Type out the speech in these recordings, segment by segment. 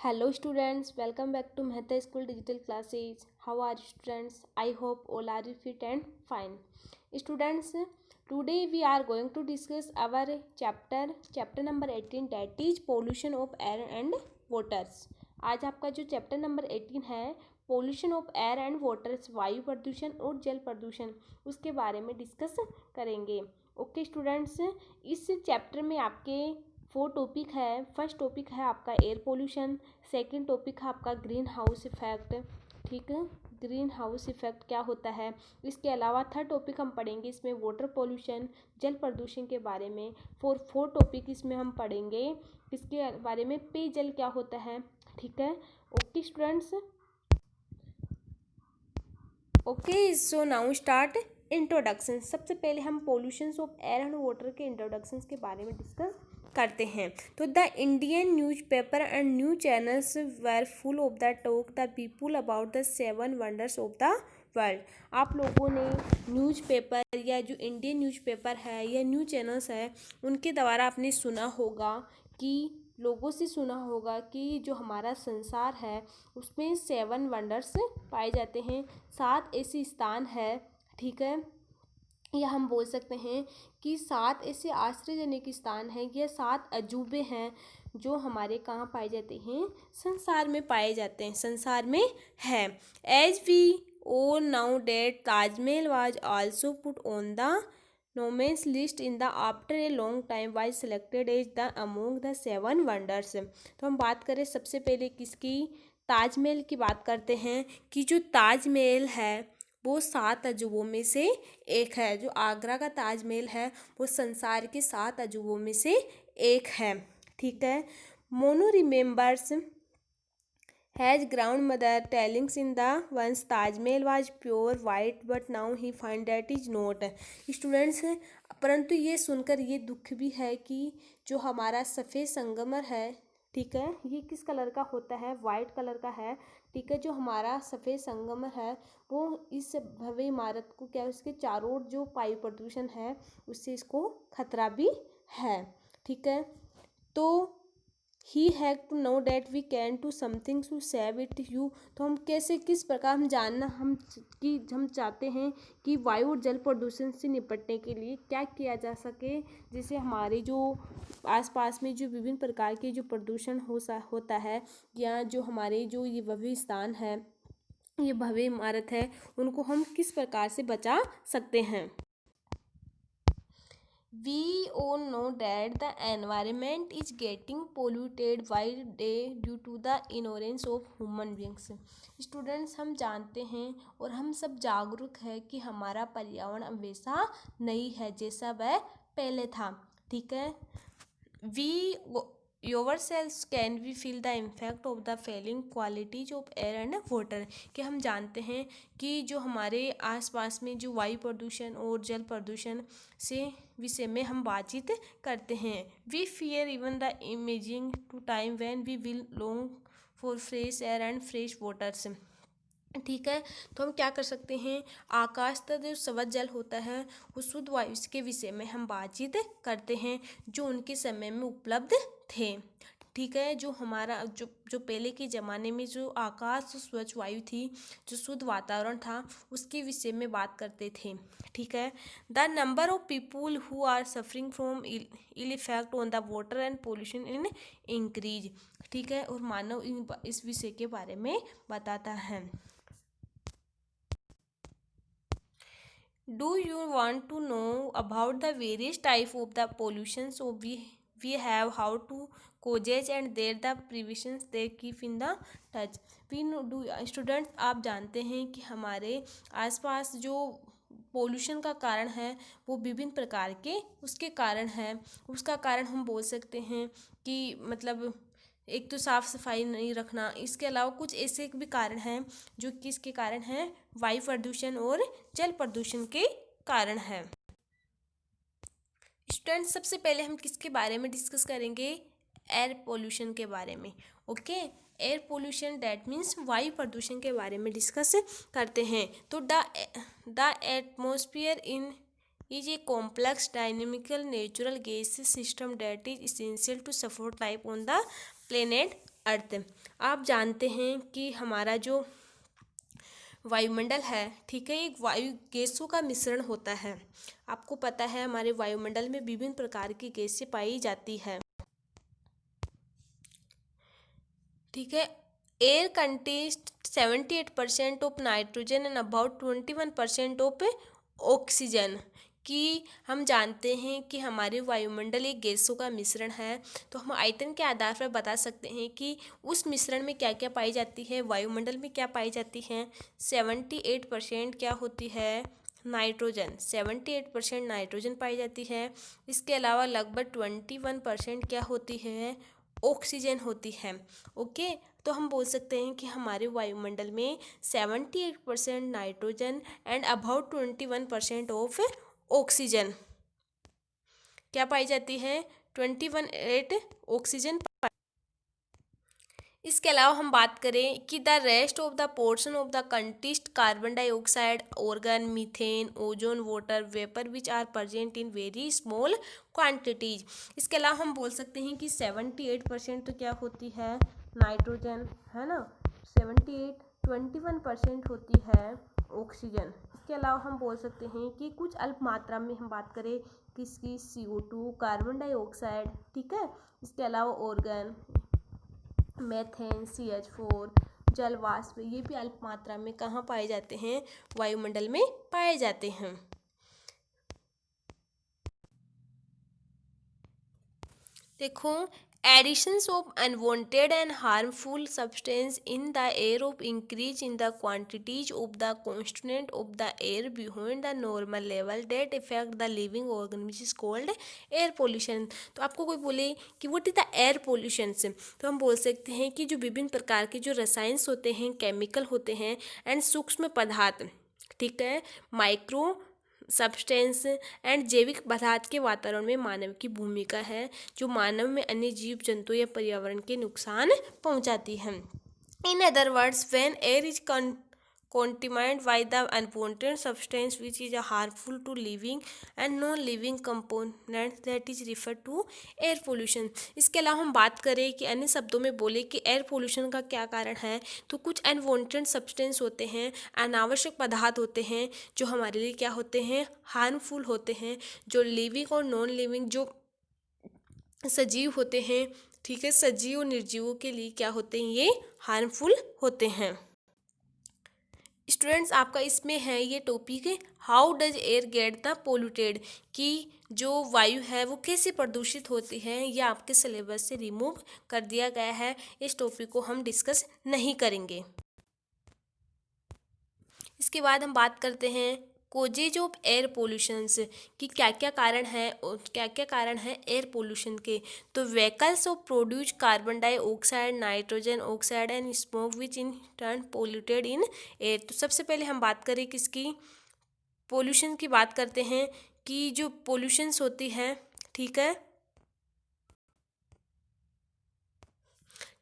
Hello students, welcome back to Mehta School Digital Classes. How are you students? I hope all are fit and fine. Students, today we are going to discuss our chapter number 18, that is pollution of air and waters. आज आपका जो chapter number 18 है pollution of air and waters, वायु प्रदूषण और जल प्रदूषण, उसके बारे में डिस्कस करेंगे. ओके स्टूडेंट्स, इस चैप्टर में आपके 4 टॉपिक है. फर्स्ट टॉपिक है आपका एयर पोल्यूशन, सेकंड टॉपिक है आपका ग्रीन हाउस इफेक्ट. ठीक है, ग्रीन हाउस इफेक्ट क्या होता है. इसके अलावा थर्ड टॉपिक हम पढ़ेंगे इसमें वाटर पोल्यूशन, जल प्रदूषण के बारे में. फोर टॉपिक इसमें हम पढ़ेंगे इसके बारे में, पेयजल क्या होता है. ठीक है, okay students. Okay so now start introduction. सबसे पहले हम pollution of air and water के इंट्रोडक्शन के बारे में डिस्कस करते हैं. तो the Indian newspaper and news channels were full of the talk the people about the 7 wonders of the world. आप लोगों ने न्यूज़पेपर या जो इंडियन न्यूज़पेपर है या न्यूज चैनल्स है उनके द्वारा आपने सुना होगा कि लोगों से सुना होगा कि जो हमारा संसार है उसमें 7 वंडर्स पाए जाते हैं. 7 ऐसे स्थान है. ठीक है, या हम बोल सकते हैं कि 7 ऐसे आश्चर्यजनक स्थान हैं या 7 अजूबे हैं जो हमारे कहाँ पाए जाते हैं, संसार में पाए जाते हैं, संसार में है. As we all now that Taj Mahal was also put on the Nomen's list in the after a long time was selected as the among the 7 wonders. तो हम बात करें सबसे पहले किसकी, ताजमहल की बात करते हैं कि जो ताजमहल है वो 7 अजूबों में से एक है. जो आगरा का ताजमहल है वो संसार के 7 अजूबों में से एक है. ठीक है, mono remembers has ground mother tellings in the ones Taj Mahal was pure white but now he find that is not. Students, परंतु ये सुनकर ये दुख भी है कि जो हमारा सफ़ेद संगमर है, ठीक है, ये किस कलर का होता है, वाइट कलर का है. ठीक है, जो हमारा सफ़ेद संगमर है वो इस भव्य इमारत को क्या, उसके चारों ओर जो वायु प्रदूषण है उससे इसको खतरा भी है. ठीक है, तो he have to know that we can to something to save it you. तो हम कैसे, किस प्रकार हम जानना हम चाहते हैं कि वायु और जल प्रदूषण से निपटने के लिए क्या किया जा सके, जिससे हमारे जो आसपास में जो विभिन्न प्रकार के जो प्रदूषण होता है या जो हमारे जो ये भव्य स्थान है, ये भव्य इमारत है, उनको हम किस प्रकार से बचा सकते हैं. We all know that the environment is getting polluted by day due to the ignorance of human beings. Students, हम जानते हैं और हम सब जागरूक है कि हमारा पर्यावरण अब वैसा नहीं है जैसा वह पहले था. ठीक है, we yourselves can we feel the impact of the failing qualities of air and water. कि हम जानते हैं कि जो हमारे आसपास में जो वायु प्रदूषण और जल प्रदूषण से विषय में हम बातचीत करते हैं. We fear even the imaging to time when we will long for fresh air and fresh waters. ठीक है, तो हम क्या कर सकते हैं, आकाश तक जो स्वच्छ जल होता है वो शुद्ध वायु के विषय में हम बातचीत करते हैं जो उनके समय में उपलब्ध थे. ठीक है, जो हमारा जो पहले के ज़माने में जो आकाश स्वच्छ वायु थी, जो शुद्ध वातावरण था, उसके विषय में बात करते थे. ठीक है, the number of people who are suffering from ill effect on the water and pollution in increase. ठीक है, और मानव इस विषय के बारे में बताता है. Do you want to know about the various type of the pollutions so we have, how to causes and there the preventions they keep in the touch. we know do students, आप जानते हैं कि हमारे आसपास जो pollution का कारण है वो विभिन्न प्रकार के उसके कारण है. उसका कारण हम बोल सकते हैं कि मतलब एक तो साफ़ सफाई नहीं रखना, इसके अलावा कुछ ऐसे भी कारण हैं जो किसके कारण हैं, वायु प्रदूषण और जल प्रदूषण के कारण है. स्टूडेंट्स, सबसे पहले हम किसके बारे में डिस्कस करेंगे, एयर पोल्यूशन के बारे में. Okay, air pollution that means वायु प्रदूषण के बारे में डिस्कस करते हैं. तो the atmosphere in is a complex dynamical natural gas system that is essential to support life on the planet अर्थ। आप जानते हैं कि हमारा जो वायुमंडल है, ठीक है, एक वायु गैसों का मिश्रण होता है। आपको पता है हमारे वायुमंडल में विभिन्न प्रकार की गैसें पाई जाती है, ठीक है। Air contains 78% of nitrogen and about 21% of oxygen. कि हम जानते हैं कि हमारे वायुमंडल एक गैसों का मिश्रण है, तो हम आयतन के आधार पर बता सकते हैं कि उस मिश्रण में क्या क्या पाई जाती है। वायुमंडल में क्या पाई जाती है, 78% क्या होती है, नाइट्रोजन, 78% नाइट्रोजन पाई जाती है। इसके अलावा लगभग 21% क्या होती है, ऑक्सीजन होती है। ओके, तो हम बोल सकते हैं कि हमारे वायुमंडल में 78% nitrogen and about 21% of oxygen क्या पाई जाती है, 21 ऑक्सीजन। इसके अलावा हम बात करें कि the rest of the portion of the contest carbon dioxide, argon, methane, ozone, water vapour which are present in very small quantities. इसके अलावा हम बोल सकते हैं कि 78% तो क्या होती है, नाइट्रोजन, है ना, 78, 21% होती है ऑक्सीजन। इसके अलावा हम बोल सकते हैं कि कुछ अल्प मात्रा में हम बात करें किसकी, CO2, कार्बन डाइऑक्साइड, ठीक है। इसके अलावा ऑर्गन, मेथेन, CH4, जल वाष्प, ये भी अल्प मात्रा में कहाँ पाए जाते हैं, वायुमंडल में पाए जाते हैं। देखो, additions of unwanted and harmful substance in the air of increase in the quantities of the constant of the air beyond the normal level that effect the living organ which is called air pollution. तो आपको कोई बोले कि what is the air pollution, तो हम बोल सकते हैं कि जो विभिन्न प्रकार के जो रसायन होते हैं, केमिकल होते हैं एंड सूक्ष्म पदार्थ, ठीक है, माइक्रो सब्सटेंस एंड जैविक पदार्थ के वातावरण में मानव की भूमिका है, जो मानव में अन्य जीव जंतु या पर्यावरण के नुकसान पहुंचाती है। In other words, when air is contaminated by the unwanted substance which is harmful to living and non-living components, that is referred to air pollution। इसके अलावा हम बात करें कि अन्य शब्दों में बोले कि एयर पोल्यूशन का क्या कारण है, तो कुछ अनवांटेड सब्सटेंस होते हैं, अनावश्यक पदार्थ होते हैं जो हमारे लिए क्या होते हैं, हार्मफुल होते हैं, जो लिविंग और नॉन लिविंग जो सजीव होते हैं, ठीक है, सजीव और निर्जीवों के लिए क्या होते हैं, ये हार्मफुल होते हैं। स्टूडेंट्स, आपका इसमें है ये टॉपिक है how does air get the polluted, कि जो वायु है वो कैसे प्रदूषित होती है, यह आपके सिलेबस से रिमूव कर दिया गया है। इस टॉपिक को हम डिस्कस नहीं करेंगे। इसके बाद हम बात करते हैं कोजेज ऑफ एयर पोल्यूशंस, कि क्या क्या कारण है और क्या क्या कारण है एयर पोल्यूशन के। तो vehicles of produce carbon dioxide, nitrogen oxide and smoke which in turn polluted in air. तो सबसे पहले हम बात करें किसकी, पोल्यूशन की बात करते हैं, कि जो पोल्यूशंस होती है, ठीक है,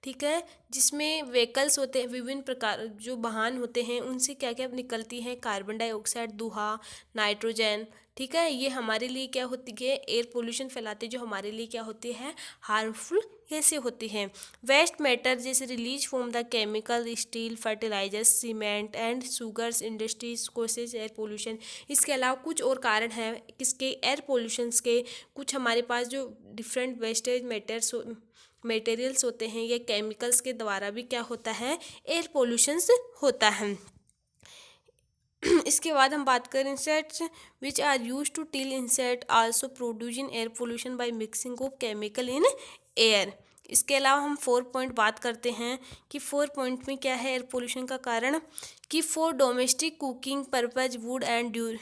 ठीक है, जिसमें व्हीकल्स होते हैं, विभिन्न प्रकार जो वाहन होते हैं, उनसे क्या क्या निकलती है, कार्बन डाइऑक्साइड, धुआं, नाइट्रोजन, ठीक है, ये हमारे लिए क्या होती है, एयर पोल्यूशन फैलाते, जो हमारे लिए क्या होती है, हार्मफुल कैसे होती है। वेस्ट मैटर जैसे release from the chemical, steel, fertilisers, cement and sugars industries causes air pollution. इसके अलावा कुछ और कारण हैं किसके, एयर पोल्यूशंस के। कुछ हमारे पास जो डिफरेंट वेस्टेज मटेरियल्स होते हैं या केमिकल्स के द्वारा भी क्या होता है, एयर पोल्यूशंस होता है। इसके बाद हम बात करें insects which are use to till insect also produce in air pollution by mixing of chemical in air. इसके अलावा हम 4 पॉइंट बात करते हैं कि 4 पॉइंट में क्या है एयर पोल्यूशन का कारण, कि for domestic cooking purpose wood and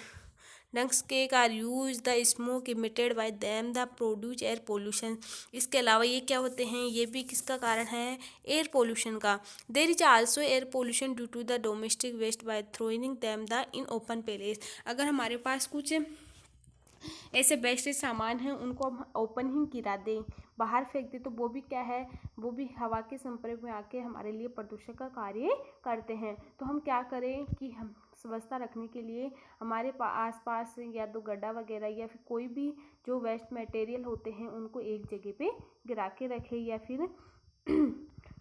dung cake are use the smoke emitted by them the produce air pollution. इसके अलावा ये क्या होते हैं, ये भी किसका कारण है, एयर पोल्यूशन का। There is also air pollution due to the domestic waste by throwing them the in open place. अगर हमारे पास कुछ ऐसे वेस्टेज सामान हैं, उनको हम ओपन ही गिरा दें, बाहर फेंक दें, तो वो भी क्या है, वो भी हवा के संपर्क में आके हमारे लिए प्रदूषण का कार्य करते हैं। तो हम क्या करें कि हम स्वच्छता रखने के लिए हमारे आसपास या तो गड्ढा वगैरह या फिर कोई भी जो वेस्ट मटेरियल होते हैं उनको एक जगह पे गिरा के रखें, या फिर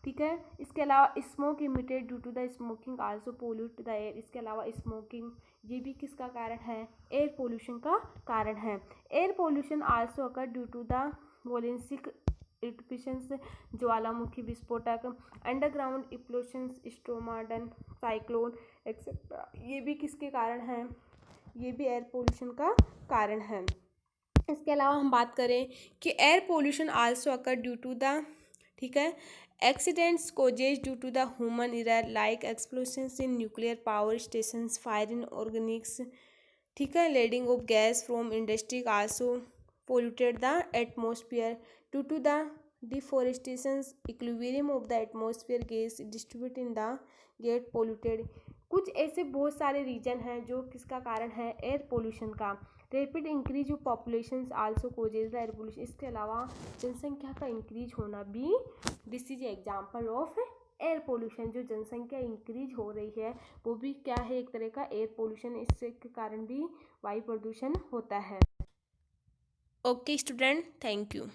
ठीक है। इसके अलावा smoke emitted due to the smoking also pollute the air. इसके अलावा स्मोकिंग ये भी किसका कारण है, एयर पोल्यूशन का कारण है। Air pollution also occur due to the volcanic eruptions, ज्वालामुखी विस्फोटक, अंडरग्राउंड इप्लोशंस, स्ट्रोमाडन, साइक्लोन एक्सेट्रा, ये भी किसके कारण हैं, ये भी एयर पोल्यूशन का कारण है। इसके अलावा हम बात करें कि air pollution also occur due to the, ठीक है, accidents causes due to the human error like explosions in nuclear power stations, fire in organics, ठीक है, leading of gas from industry also polluted the atmosphere due to the deforestation, equilibrium of the atmosphere gas distribute in the get polluted. कुछ ऐसे बहुत सारे reason हैं जो किसका कारण है, एयर पोल्यूशन का। Rapid increase of population also causes the air pollution. इसके अलावा जनसंख्या का इंक्रीज होना भी this is example of air pollution. जो जनसंख्या इंक्रीज हो रही है वो भी क्या है, एक तरह का एयर पोल्यूशन, इससे के कारण भी वायु प्रदूषण होता है। Okay student, thank you.